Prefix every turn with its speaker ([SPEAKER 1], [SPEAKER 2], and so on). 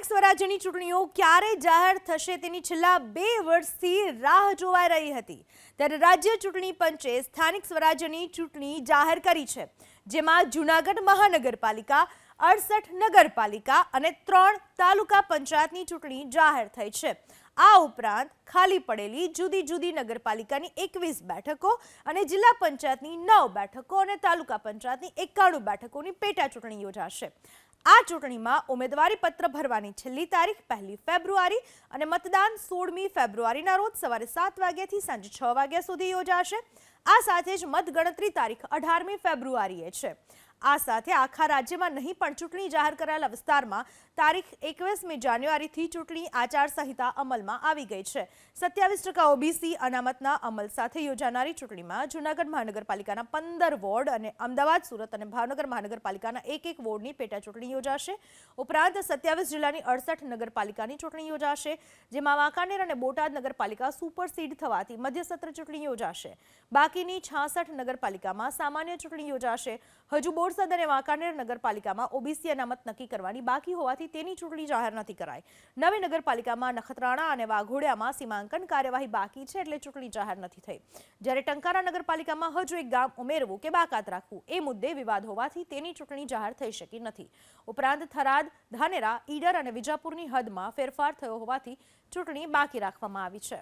[SPEAKER 1] સ્થાનિક સ્વરાજ્યની ચૂંટણીઓ ક્યારે જાહેર થશે તેની છેલ્લા 2 વર્ષથી રાહ જોવાઈ રહી હતી, ત્યારે રાજ્ય ચૂંટણી પંચે સ્થાનિક સ્વરાજ્યની ચૂંટણી જાહેર કરી છે, જેમાં જૂનાગઢ મહાનગરપાલિકા, 68 નગરપાલિકા અને 3 તાલુકા પંચાયતની ચૂંટણી જાહેર થઈ છે। આ ઉપરાંત ખાલી પડેલી જુદી જુદી નગરપાલિકાની 21 બેઠકો અને જિલ્લા પંચાયતની 9 બેઠકો અને તાલુકા પંચાયતની 91 બેઠકોની પેટા ચૂંટણી યોજાશે। આ ચૂંટણીમાં ઉમેદવારી પત્ર ભરવાની છેલ્લી તારીખ 1 ફેબ્રુઆરી અને મતદાન 16મી ફેબ્રુઆરીના રોજ સવારે 7 વાગ્યાથી સાંજે 6 વાગ્યા સુધી યોજાશે। આ સાથે જ મતગણતરી તારીખ 18મી ફેબ્રુઆરીએ છે। આ સાથે આખા રાજ્યમાં નહીં પણ ચૂંટણી જાહેર કરાયેલા વિસ્તારમાં તારીખ 21મી જાન્યુઆરીથી ચૂંટણી આચારસંહિતા અમલમાં આવી ગઈ છે। 27% ઓબીસી અનામતના અમલ સાથે યોજાનારી ચૂંટણીમાં જૂનાગઢ મહાનગરપાલિકાના 15 વોર્ડ અને અમદાવાદ, સુરત અને ભાવનગર મહાનગરપાલિકાના 1 વોર્ડની પેટા ચૂંટણી યોજાશે। ઉપરાંત 27 જિલ્લાની 68 નગરપાલિકાની ચૂંટણી યોજાશે, જેમાં વાંકાનેર અને બોટાદ નગરપાલિકા સુપરસીડ થવાથી મધ્યસત્ર ચૂંટણી યોજાશે। બાકીની 66 નગરપાલિકામાં સામાન્ય ચૂંટણી યોજાશે। હજુ બોરસદ અને વાંકાનેર નગરપાલિકામાં ઓબીસી અનામત નક્કી કરવાની બાકી હોવાથી તેની ચૂંટણી જાહેર નથી કરાઈ। નવી નગરપાલિકામાં નખત્રાણા અને વાઘોડિયામાં સીમાંકન કાર્યવાહી બાકી છે, એટલે ચૂંટણી જાહેર નથી થઈ। જ્યારે ટંકારા નગરપાલિકામાં હજુ એક ગામ ઉમેરવું કે બાકાત રાખવું એ મુદ્દે વિવાદ હોવાથી તેની ચૂંટણી જાહેર થઈ શકી નથી। ઉપરાંત થરાદ, ધાનેરા, ઈડર અને વિજાપુરની હદમાં ફેરફાર થયો હોવાથી ચૂંટણી બાકી રાખવામાં આવી છે।